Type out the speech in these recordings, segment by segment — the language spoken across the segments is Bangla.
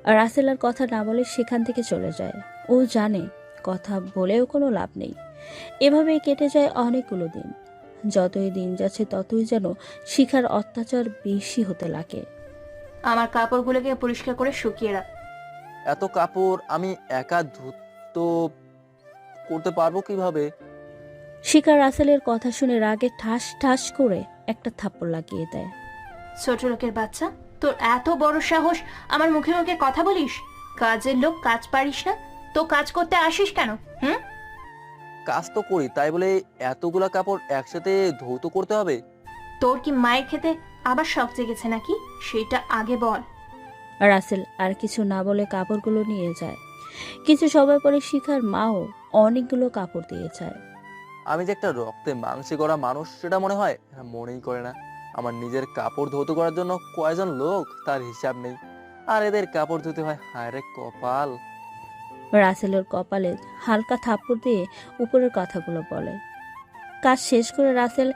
আর রাসেল আর কথা না বলে সেখান থেকে চলে যায়। ও জানে কথা বলেও কোনো লাভ নেই। এভাবেই কেটে যায় অনেকগুলো দিন। যতই দিন যাচ্ছে ততই যেন শিখার অত্যাচার বেশি হতে লাগে। আমার কাপড়গুলোকে পরিষ্কার করে শুকিয়ে রাখ। এত কাপড় আমি একা ধুতো করতে পারবো কিভাবে? শিখা রাসেলের কথা শুনে রাগে ঠাস ঠাস করে একটা থাপ্পড় লাগিয়ে দেয়। ছোট লোকের বাচ্চা, তোর এত বড় সাহস আমার মুখে মুখে কথা বলিস? কাজের লোক, কাজ পারিস না তো কাজ করতে আসিস কেন? হুম? কাজ তো করি, তাই বলে এতগুলা কাপড় একসাথে ধৌত করতে হবে? তোর কি মায়ের খেতে আবার শখ জেগেছে নাকি? সেটা আগে বল। রাসেল আর কিছু না বলে কাপড়গুলো নিয়ে যায়। কিছু সময় পরে শিখার মাও অনেকগুলো কাপড় দিয়ে যায়। আমি যে একটা রক্তে মাংসে গড়া মানুষ সেটা মনে হয় এরা মনেই করে না। আমার নিজের কাপড় ধৌত করার জন্য কয়জন লোক তার হিসাব নেই, আর এদের কাপড় ধুতে হয়। হায় রে কপাল! রাসেলের কপালে হালকা থাপ্পড় দিয়ে উপরের কথাগুলো বলে। কাজ শেষ করে রাসেল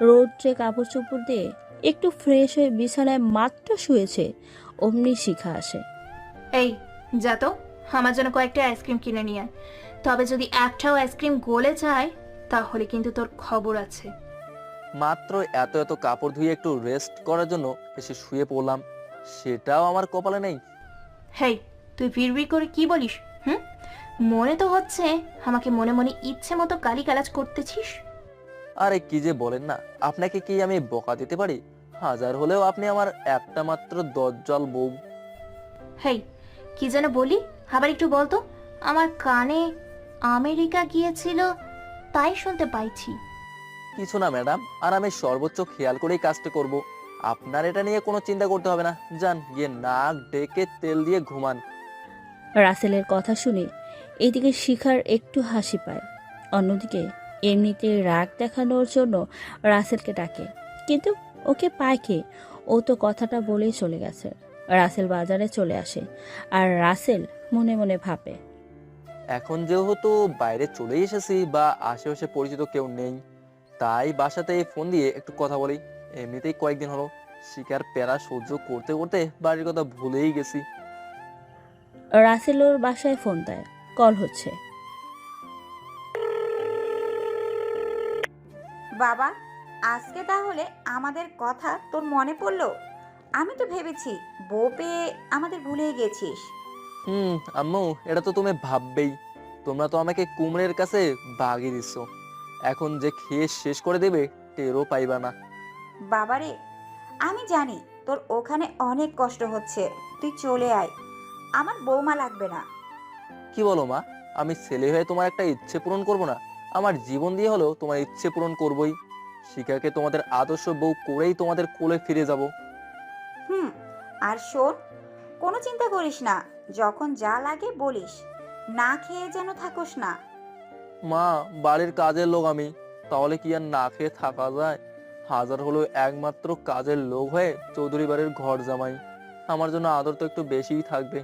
রোদ্রে কাপড় চোপড় দিয়ে একটু ফ্রেশ হয়ে বিছানায় মাত্র শুয়েছে, অমনি শিখা আসে। এই যা তো, আমার জন্য কয়েকটা আইসক্রিম কিনে নিয়ে আয়। তবে যদি একটাও আইসক্রিম গলে যায় তাহলে কিন্তু তোর খবর আছে। মাত্র এত এত কাপড় ধুয়ে একটু রেস্ট করার জন্য এসে শুয়ে পড়লাম, সেটাও আমার কপালে নেই। হেই, তুই ভিড় করে কি বলিস? হুম? মনে তো হচ্ছে আমাকে মনে মনে ইচ্ছে মতো গালিগালাজ করতেছিস। আরে কি যে বলেন না, আপনাকে কি আমি বকা দিতে পারি? হাজার হলেও আপনি আমার একটা মাত্র দজ্জাল বউ। হেই, কি যেন বলি? আবার একটু বলতো। আমার কানে আমেরিকা গিয়েছিল তাই শুনতে পাইছি। কিছু না ম্যাডাম, আর আমি সর্বোচ্চ খেয়াল করেই কাজটা করব। আপনার এটা নিয়ে কোনো চিন্তা করতে হবে না। যান গিয়ে নাক ডেকে তেল দিয়ে ঘুমান। রাসেলের কথা শুনে এদিকে শিখার একটু হাসি পায়, অন্যদিকে এমনিতে রাগ দেখানোর জন্য রাসেলকে ডাকে, কিন্তু ওকে পায় কে? ও তো কথাটা বলেই চলে গেছে। রাসেল বাজারে চলে আসে, আর রাসেল মনে মনে ভাবে, এখন যেহেতু বাইরে চলে এসেছি বা আশেপাশে পরিচিত কেউ নেই, তাই বাসাতে ফোন দিয়ে একটু কথা বলি। এমনিতেই কয়েকদিন হলো শিকার প্যারা সহ্য করতে করতে বাড়ির কথা ভুলেই গেছি। রাসেল ওর বাসায় ফোন দেয়, কল হচ্ছে। বাবা, আজকে তাহলে আমাদের কথা তোর মনে পড়লো? আমি তো ভেবেছি বউ পেয়ে আমাদের ভুলেই গেছিস। আম্মু, এটা তো তুমি ভাববেই। তোমরা তো আমাকে কুমড়ের কাছে বাগিয়ে দিচ্ছ, এখন যে খেয়ে শেষ করে দেবে টেরও পাইবা না। বাবারে, আমি জানি তোর ওখানে অনেক কষ্ট হচ্ছে, তুই চলে আয়, আমার বৌমা লাগবে না। কি বলো মা? আমি ছেলে হয়ে তোমার একটা ইচ্ছে পূরণ করব না? আমার জীবন দিয়ে হলেও তোমার ইচ্ছে পূরণ করবই। শিখাকে তোমাদের আদর্শ বউ করেই তোমাদের কোলে ফিরে যাব। হুম, আর শোন, কোনো চিন্তা করিস না, যখন যা লাগে বলিস, না খেয়ে যেন থাকোস না। মা, বাড়ির কাজের লোক আমি, তাহলে কি আর না খেয়ে থাকা যায়? হাজার হলেও একমাত্র কাজের লোক হয়ে চৌধুরী বাড়ির ঘর জামাই, আমার জন্য আদর তো একটু বেশিই থাকবে।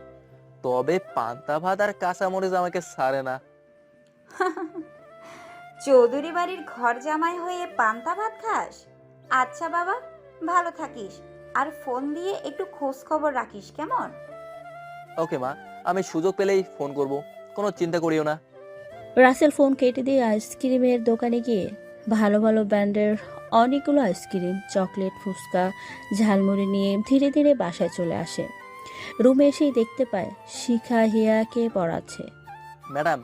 তবে পান্তা ভাত আর কাঁচামরিচ আমাকে ছাড়ে না। চৌধুরী বাড়ির ঘর জামাই হয়ে পান্তা ভাত খাস? আচ্ছা বাবা, ভালো থাকিস, আর ফোন দিয়ে একটু খোঁজ খবর রাখিস কেমন? ওকে মা, আমি সুযোগ পেলেই ফোন করব, কোনো চিন্তা করিও না। রাসেল ফোন কেটে দিয়ে আইসক্রিমের দোকানে গিয়ে ভালো ভালো ব্র্যান্ডের অনেকগুলো আইসক্রিম, চকলেট, ফুচকা, ঝালমুড়ি নিয়ে ধীরে ধীরে বাসায় চলে আসে। রুমে এসেই দেখতে পায় শিখা হিয়াকে পড়াচ্ছে। ম্যাডাম,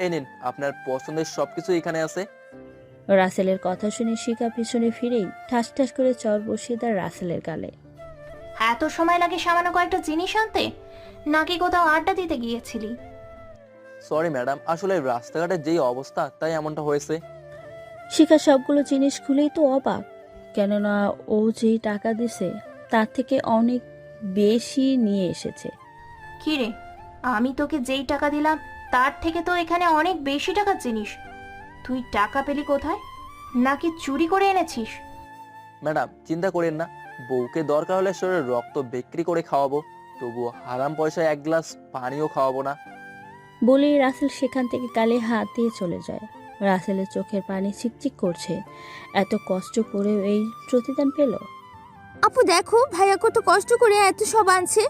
এই নিন, আপনার পছন্দের সবকিছু এখানে আছে। রাসেলের কথা শুনে শিখা পিছনে ফিরেই ঠাস ঠাস করে চর বসিয়ে দেয় রাসেলের গালে। এত সময় লাগে সামান্য কয়েকটা জিনিস আনতে? নাকি কোথাও আড্ডা দিতে গিয়েছিলি? সরি ম্যাডাম, আসলে রাস্তাঘাটের যেই অবস্থা তাই এমনটা হয়েছে। শিখা সবগুলো জিনিস খুলেই তো অবাক, কেননা ও যেই টাকা দিছে তার থেকে অনেক বেশি নিয়ে এসেছে। কি রে, আমি তোকে যেই টাকা দিলাম তার থেকে তো এখানে অনেক বেশি টাকার জিনিস। তুই টাকা পেলি কোথায়? নাকি চুরি করে এনেছিস? ম্যাডাম, চিন্তা করেন না, বউকে দরকার হলে শরীরে রক্ত বিক্রি করে খাওয়াবো, তবুও হারাম পয়সায় এক গ্লাস পানিও খাওয়াবো না। বলেই রাসেল সেখান থেকে গালে হাত দিয়ে চলে যায়। রাসেলের চোখের পানি চিকচিক করছে, এত কষ্ট করেও এই প্রতিদান পেল। আপু দেখো, ভাইয়া কত কষ্ট করে এত সব আনছে।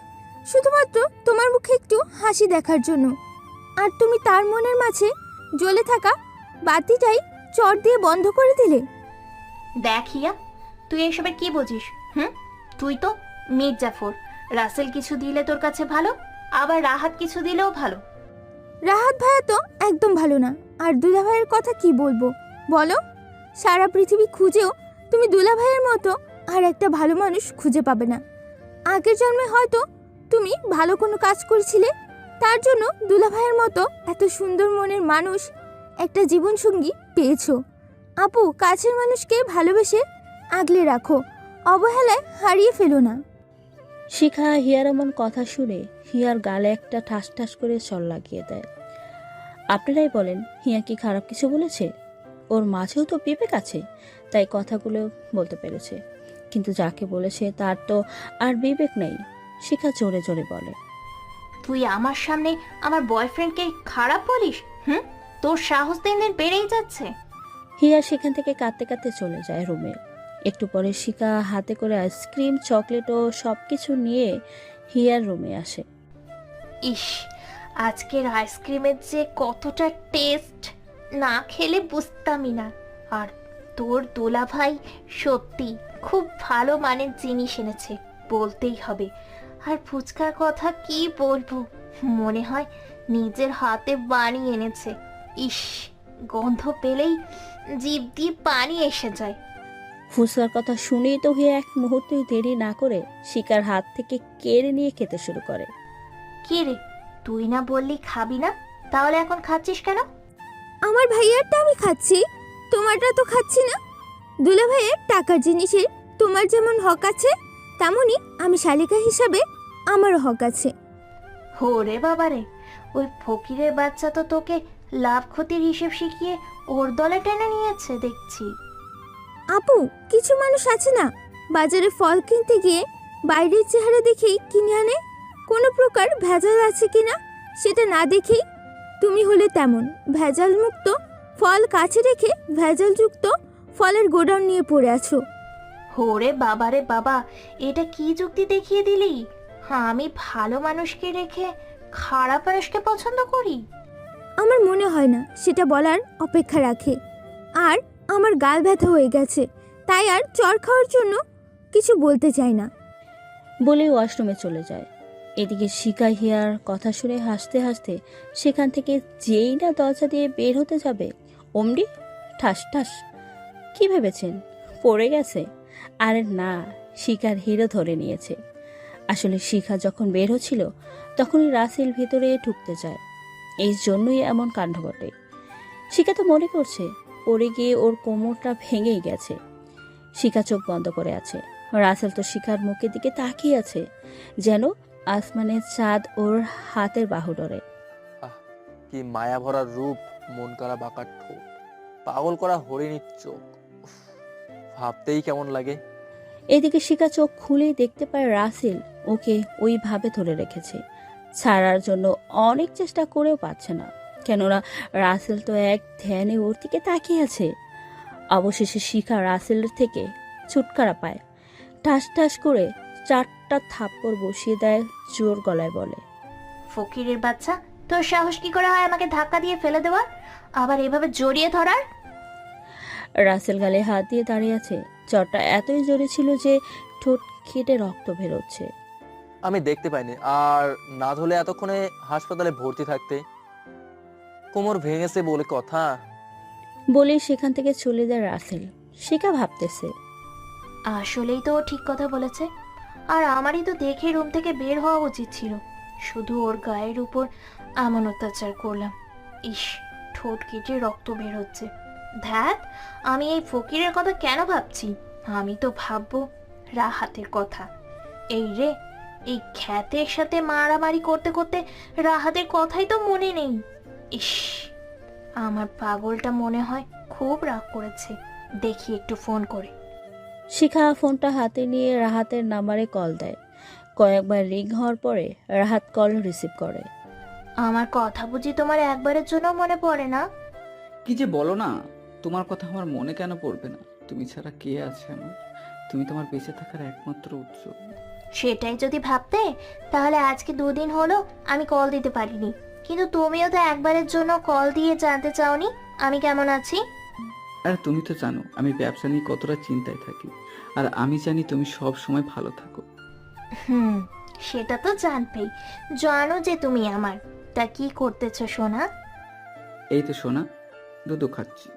শুধুমাত্র তোমার মুখে একটু হাসি দেখার জন্য। আর তুমি তার মনের মাঝে জ্বলে থাকা বাতিটাই চট দিয়ে বন্ধ করে দিলে। দেখ হিয়া, তুই এসবের কি বুঝিস? তুই তো মির্জাফর। রাসেল কিছু দিলে তোর কাছে ভালো, আবার রাহাত কিছু দিলেও ভালো। রাহাত ভাইয়া তো একদম ভালো না, আর দুলা ভাইয়ের কথা কি বলবো বলো? সারা পৃথিবী খুঁজেও তুমি দুলা ভাইয়ের মতো আর একটা ভালো মানুষ খুঁজে পাবে না। আগের জন্মে হয়তো তুমি ভালো কোনো কাজ করেছিলে, তার জন্য দুলা ভাইয়ের মতো এত সুন্দর মনের মানুষ একটা জীবনসঙ্গী পেয়েছো। আপু, কাছের মানুষকে ভালোবেসে আগলে রাখো, অবহেলায় হারিয়ে ফেলো না। শিখা হিয়ার এমন কথা শুনে হিয়ার গালে একটা ঠাস ঠাস করে চল লাগিয়ে দেয়। আপনারাই বলেন, হিয়া কি খারাপ কিছু বলেছে? ওর মাঝেও তো বিবেক আছে, তাই কথাগুলো বলতে পেরেছে। কিন্তু যাকে বলেছে তার তো আর বিবেক নেই। শিখা জোরে জোরে বলে, তুই আমার সামনে আমার বয়ফ্রেন্ডকে খারাপ বলিস? তোর সাহস দিন দিন বেড়েই যাচ্ছে। হিয়া সেখান থেকে কাঁদতে কাঁদতে চলে যায় রুমে। একটু পরে শিখা হাতে করে আইসক্রিম, চকলেট ও সব কিছু নিয়ে হিয়ার রুমে আসে। ইস, আজকের আইসক্রিমের যে কতটা টেস্ট, না খেলে বুঝতামই না। আর তোর দোলা ভাই সত্যি খুব ভালো মানের জিনিস এনেছে, বলতেই হবে। আর ফুচকার কথা কি বলবো, মনে হয় নিজের হাতে বানিয়ে এনেছে। ইস, গন্ধ পেলেই জিভ দিয়ে পানি এসে যায়। ফুচকার কথা শুনেই তো হিয়া এক মুহূর্তেই দেরি না করে শিকার হাত থেকে কেড়ে নিয়ে খেতে শুরু করে। কি রে, তুই না বললি খাবি না, তাহলে এখন খাচ্ছিস কেন? আমার ভাইয়ারটা আমি খাচ্ছি, তোমারটা তো খাচ্ছি না। দুলা ভাইয়ের টাকার জিনিসের তোমার যেমন হক আছে, তেমনই আমি শালিকা হিসাবে আমারও হক আছে। হোরে বাবারে, ওই ফকিরের বাচ্চা তো তোকে লাভ ক্ষতির হিসেব শিখিয়ে ওর দলে টেনে নিয়েছে দেখছি। আপু, কিছু মানুষ আছে না, বাজারে ফল কিনতে গিয়ে বাইরের চেহারা দেখেই কিনে আনে, কোনো প্রকার ভেজাল আছে কিনা সেটা না দেখেই। তুমি হলে তেমন ভেজাল মুক্ত ফল কাছে রেখে ভেজালযুক্ত ফলের গোডাউন নিয়ে পড়ে আছো। হোরে বাবারে বাবা, এটা কি যুক্তি দেখিয়ে দিলি? আমি ভালো মানুষকে রেখে খারাপ মানুষকে পছন্দ করি? আমার মনে হয় না সেটা বলার অপেক্ষা রাখে। আর আমার গাল ব্যথা হয়ে গেছে, তাই আর চর খাওয়ার জন্য কিছু বলতে চাই না। বলে ওয়াশরুমে চলে যায়। এদিকে শিখা হিয়ার কথা শুনে হাসতে হাসতে সেখান থেকে যেই না দরজা দিয়ে বের হতে যাবে, অমনি ঠাস ঠাস। কি ভেবেছেন পড়ে গেছে? আরে না, শিখার হিরো ধরে নিয়েছে। আসলে শিখা যখন বের হচ্ছিল তখনই রাসেল ভেতরে ঢুকতে যায়। এই জন্যই এমন কাণ্ড ঘটে। শিখা তো মনে করছে পড়ে গিয়ে ওর কোমরটা ভেঙেই গেছে। শিখা চোখ বন্ধ করে আছে। রাসেল তো শিখার মুখের দিকে তাকিয়ে আছে, যেন আসমানের চাঁদ ওর হাতের বাহু ধরে। কি মায়া ভরা রূপ, মন করা বাঁকা ঠোঁট, পাগল করা হরিণীর চোখ, উফ, ভাবতেই কেমন লাগে। এদিকে শিখা চোখ খুলেই দেখতে পায় রাসেল ওকে ওইভাবে ধরে রেখেছে। ছাড়ার জন্য অনেক চেষ্টা করেও পাচ্ছে না, কেননা রাসেল তো এক ধ্যানে ওর দিকে তাকিয়ে আছে। অবশেষে শিখা রাসেলের থেকে ছুটকারা পায়। ঠাস ঠাস করে 4টা থাপ্পড় বসিয়ে দেয়, জোর গলায় বলে, ফকিরের বাচ্চা, তোর সাহস কি করে হয় আমাকে ধাক্কা দিয়ে ফেলে দেওয়ার, আবার এভাবে জড়িয়ে ধরার? রাসেল গালে হাত দিয়ে দাঁড়িয়ে আছে। চরটা এতই জোরে ছিল যে ঠোঁট কেটে রক্ত বেরোচ্ছে। আমি দেখতে পাইনি, আর না ধরলে এতক্ষণে হাসপাতালে ভর্তি থাকতে। কোমর ভেঙেছে বলে কথা। বলেই সেখান থেকে চলে যায় রাসেল। শিখা ভাবতেছে, আসলেই তো ও ঠিক কথা বলেছে। আর আমারই তো দেখে রুম থেকে বের হওয়া উচিত ছিল, শুধু ওর গায়ের উপর এমন অত্যাচার করলাম। ইস, ঠোঁট কেটে রক্ত বের হচ্ছে। ধ্যাত, আমি এই ফকিরের কথা কেন ভাবছি? আমি তো ভাববো রাহাতের কথা। এই রে, এই খ্যাতের সাথে মারামারি করতে করতে রাহাতের কথাই তো মনে নেই। ইস, আমার পাগলটা মনে হয় খুব রাগ করেছে। দেখি একটু ফোন করে। শিখা ফোনটা হাতে নিয়ে রাহাতের নাম্বারে কল দেয়। কয়েকবার রিং হওয়ার পরে রাহাত কল রিসিভ করে। আমার কথা বুঝি তোমার একবারের জন্য মনে পড়ে না? কি যে বলো না, তোমার কথা আমার মনে কেন পড়বে না? তুমি ছাড়া কে আছে আমার? তুমি তোমার বেঁচে থাকার একমাত্র উৎস। সেটাই যদি ভাবতে, তাহলে আজকে 2 দিন হলো আমি কল দিতে পারিনি। কিন্তু তুমিও তো একবারের জন্য কল দিয়ে জানতে চাওনি আমি কেমন আছি। আর তুমি তো জানো আমি ব্যবসা নিয়ে কতটা চিন্তায় থাকি, আর আমি জানি তুমি সব সময় ভালো থাকো। হুম, সেটা তো জানবেই, জানো যে তুমি আমার। তা কি করতেছো সোনা? এই তো সোনা, দুধ খাচ্ছি।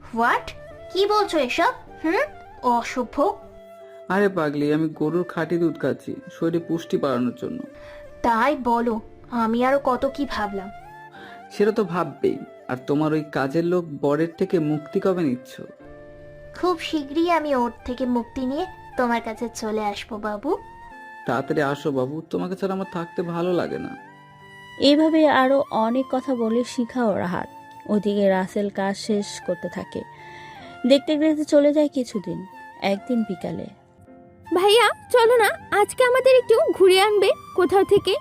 হোয়াট? কি বলছো এসব? অসভ্য। আরে পাগলি, আমি গরুর খাঁটি দুধ খাচ্ছি শরীরে পুষ্টি বাড়ানোর জন্য। তাই বলো, আমি আরো কত কি ভাবলাম। সেটা তো ভাববেই। আর তোমার ওই কাজের লোক বরের থেকে মুক্তি কবে নিচ্ছ? খুব শীঘ্রই আমি ওর থেকে মুক্তি নিয়ে তোমার কাছে চলে আসবো বাবু। তাড়াতাড়ি আসো বাবু, তোমাকে ছাড়া আমার থাকতে ভালো লাগে না। এইভাবে আরও অনেক কথা বলে শিখা ও রাহাত। ওদিকে রাসেল কাজ শেষ করতে থাকে। দেখতে দেখতে চলে যায় কিছুদিন। একদিন বিকালে ভাইয়া চলো না, আজকে আমাদের একটু ঘুরে আনবে কোথাও থেকে।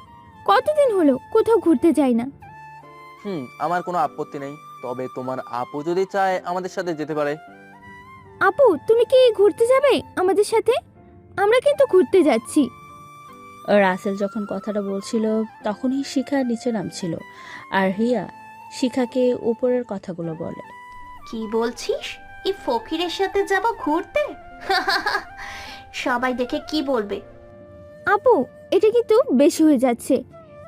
কতদিন হলো কোথাও ঘুরতে যাই না। আমার কোনো আপত্তি নেই, তবে তোমার আপু যদি চায় আমাদের সাথে যেতে পারে। আপু তুমি কি ঘুরতে যাবে আমাদের সাথে? আমরা কিন্তু ঘুরতে যাচ্ছি। রাসেল যখন কথাটা বলছিল তখনই শিখা নিচে নামছিল, আর হিয়া শিখাকে উপরের কথাগুলো বলে। কি বলছিস? এই ফকিরের সাথে যাব ঘুরতে? সবাই দেখে কি বলবে? আপু এটা কিন্তু বেশি হয়ে যাচ্ছে।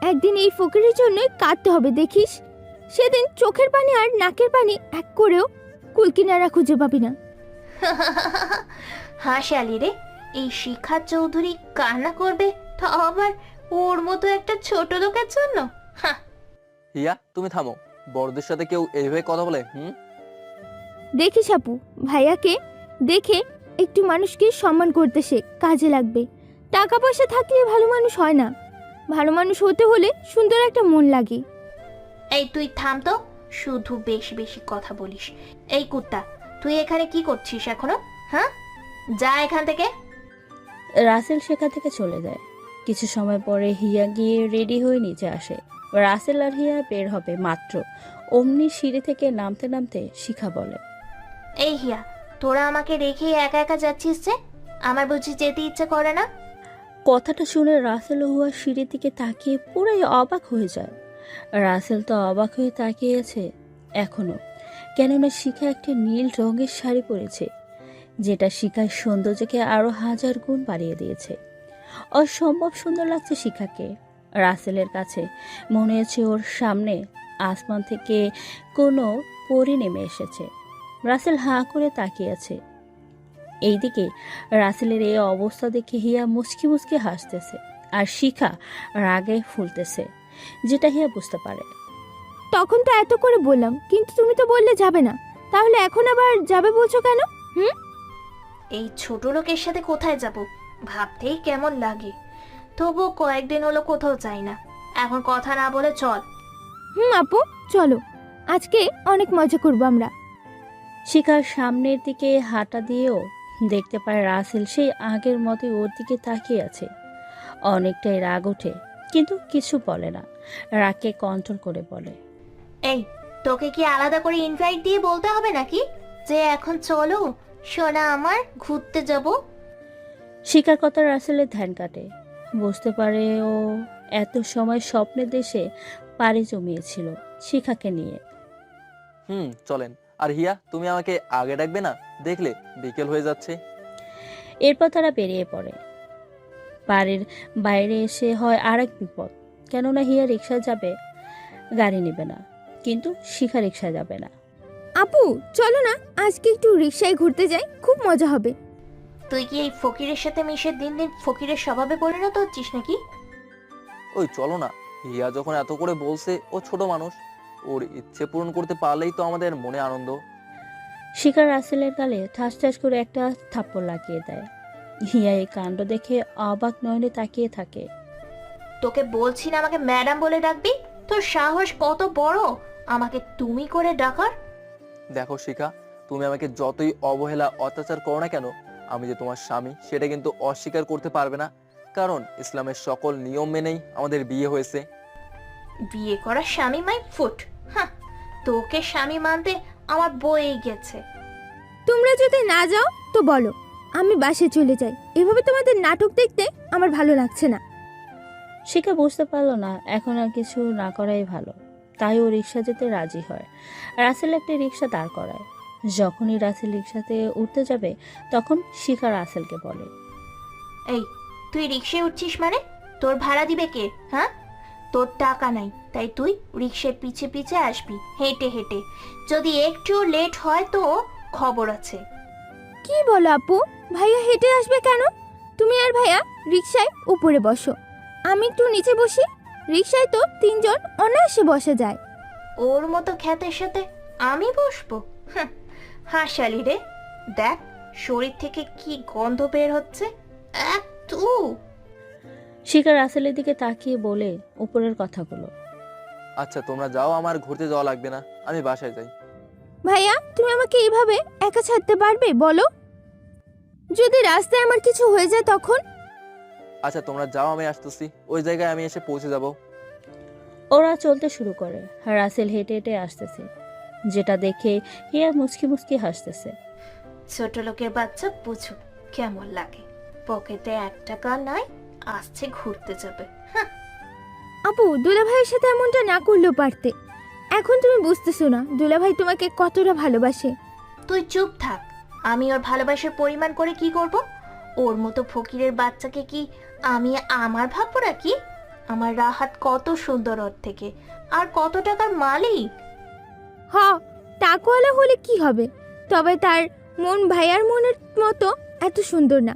একদিন এই ফকিরের জন্যই কাঁদতে হবে দেখিস। সেদিন চোখের পানি আর নাকের পানি এক করেও কুলকিনারা খুঁজে পাবি না। হাসালি রে, এই শিখা চৌধুরী কান্না করবে, তা আবার ওর মতো একটা ছোট লোকের জন্য? হিয়া তুমি থামো, বড়দের সাথে কেউ এইভাবে কথা বলে? দেখিস আপু, ভাইয়াকে দেখে একটু মানুষকে সম্মান করতে শেখ, কাজে লাগবে। টাকা পয়সা থাকলে ভালো মানুষ হয় না, ভালো মানুষ হতে হলে সুন্দর একটা মন লাগে। এই তুই থাম তো, শুধু বেশি বেশি কথা বলিস। এই কুত্তা, তুই এখানে কি করছিস এখনো? যা এখান থেকে। রাসেল সেখান থেকে চলে যায়। কিছু সময় পরে হিয়া গিয়ে রেডি হয়ে নিচে আসে। রাসেল আর হিয়া বের হবে মাত্র অমনি সিঁড়ি থেকে নামতে নামতে শিখা বলে, এই হিয়া, তোরা আমাকে রেখে একা একা যাচ্ছিস যে? আমার বুঝি যেতে ইচ্ছে করে না? কথাটা শুনে রাসেল ও হুয়া সিঁড়ির দিকে তাকিয়ে পুরাই অবাক হয়ে যায়। রাসেল তো অবাক হয়ে তাকিয়েছে এখনো, কেননা শিখা একটা নীল রঙের শাড়ি পরেছে, যেটা শিখার সৌন্দর্যকে আরো 1000 গুণ বাড়িয়ে দিয়েছে। অসম্ভব সুন্দর লাগছে শিখাকে। রাসেলের কাছে মনে হচ্ছে ওর সামনে আসমান থেকে কোনো পরী নেমে এসেছে। রাসেল হাঁ করে তাকিয়ে আছে। এইদিকে রাসেলের এই অবস্থা দেখে হিয়া মুচকি মুচকি হাসতেছে, আর শিখা রাগে ফুলতেছে, যেটা হিয়া বুঝতে পারে। তখন তো এত করে বললাম, কিন্তু তুমি তো বললে যাবে না, তাহলে এখন আবার যাবে বলছো কেন? এই ছোট লোকের সাথে কোথায় যাব ভাবতেই কেমন লাগে। তবু কয়েকদিন হলো কোথাও যাই না, এখন কথা না বলে চল। আপু চলো, আজকে অনেক মজা করবো আমরা। শিখার সামনের দিকে হাঁটা দিয়েও দেখতে পায় রাসেল সেই আগের মতোই ওর দিকে তাকিয়ে আছে। অনেকটাই রাগ ওঠে, কিন্তু কিছু বলে না, রাগকে কন্ট্রোল করে বলে, এই তোকে কি আলাদা করে ইনভাইট দিয়ে বলতে হবে নাকি যে এখন চলো সোনা আমার, ঘুরতে যাব? শিখার কথা রাসেলের ধ্যান কাটে। বুঝতে পারে ও এত সময় স্বপ্নের দেশে পাড়ি জমিয়েছিল শিখাকে নিয়ে। চলেন। আর হিয়া তুমি আমাকে আগে ডাকবে না? দেখলে বিকেল হয়ে যাচ্ছে। এরপর তারা বেরিয়ে পড়ে। বাড়ির বাইরে এসে হয় আরেক বিপদ, কেননা হিয়া রিক্সা যাবে, গাড়ি নেবে না, কিন্তু শিখা রিক্সা যাবে না। আপু চলো না, আজকে একটু রিক্সায় ঘুরতে যাই, খুব মজা হবে। তুই কি এই ফকিরের সাথে মিশে দিন দিন ফকিরের স্বভাবে পরিণত হচ্ছিস নাকি? ওই চলো না। হিয়া যখন এত করে বলছে, ও ছোট মানুষ, ওর ইচ্ছে পূরণ করতে পারলেই তো আমাদের মনে আনন্দ। শিখা রাসেলের গালে ঠাস ঠাস করে একটা থাপ্পড় লাগিয়ে দেয়। হিয়া এই কাণ্ড দেখে অবাক নয়নে তাকিয়ে থাকে। তোকে বলছি না আমাকে ম্যাডাম বলে ডাকবি? তোর সাহস কত বড় আমাকে তুমি করে ডাকার? দেখো শিখা, তুমি আমাকে যতই অবহেলা অত্যাচার করো না কেন, আমি যে তোমার স্বামী সেটা কিন্তু অস্বীকার করতে পারবে না, কারণ ইসলামের সকল নিয়ম মেনেই আমাদের বিয়ে হয়েছে। বিয়ে করা স্বামী মাই ফুট। তোকে স্বামী মানতে আমার বই গেছে। তোমরা যদি না যাও তো বলো, আমি বাসে চলে যাই। এভাবে তোমাদের নাটক দেখতে আমার ভালো লাগছে না। শিখা বুঝতে পারলো না এখন আর কিছু না করাই ভালো, তাই ও রিক্সা যেতে রাজি হয়। রাসেল একটি রিক্সা দাঁড় করায়। যখনই রাসেল রিক্সাতে উঠতে যাবে তখন শিখা রাসেলকে বলে, এই তুই রিক্সায় উঠছিস মানে? তোর ভাড়া দিবে কে? হ্যাঁ, তোর টাকা নাই, তাই তুই রিক্সায় পিছে পিছে আসবি হেঁটে হেঁটে। যদি একটু লেট হয় তো খবর আছে। কি বলো আপু? ভাইয়া হেঁটে আসবে কেন? তুমি আর ভাইয়া রিক্সায় উপরে বসো, আমি একটু নিচে বসি। রিক্সায় তো 3 জন অনায়াসে বসা যায়। ওর মতো খ্যাতের সাথে আমি বসবো? হাসালি রে, দেখ শরীর থেকে কি গন্ধ বের হচ্ছে। এত শিখা রাসেলের দিকে তাকিয়ে বলে উপরের কথাগুলো। আচ্ছা তোমরা যাও, আমার ঘুরতে যাওয়া লাগবে না, আমি বাসায় যাই। ভাইয়া তুমি আমাকে এইভাবে একা ছাড়তে পারবে বলো? যদি রাস্তায় আমার কিছু হয়ে যায় তখন? আচ্ছা তোমরা যাও, আমি আসতেছি, ওই জায়গায় আমি এসে পৌঁছে যাব। ওরা চলতে শুরু করে। রাসেল হেঁটে হেঁটে আসতেছে, যেটা দেখে হিয়া মুচকি মুচকি হাসতেছে। ছোট লোকের বাচ্চা বুঝো কেমন লাগে। পকেটে 1 টাকা নাই, আসছে ঘুরতে যাবে। আপু দুলাভাইয়ের সাথে এমনটা না করলেও পারতে। এখন তুমি বুঝতেছো না দুলাভাই তোমাকে কতটা ভালোবাসে। তুই চুপ থাক। আমি ওর ভালোবাসার পরিমাণ করে কি করব? ওর মতো ফকিরের বাচ্চাকে কি আমি আমার ভাববো নাকি? আমার রাহাত কত সুন্দর ওর থেকে, আর কত টাকার মালিক। হ, টাকাওয়ালা হলে কি হবে, তবে তার মন ভাইয়ার মনের মতো এত সুন্দর না।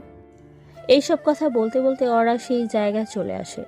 এইসব কথা বলতে বলতে ওরা সেই জায়গায় চলে আসে।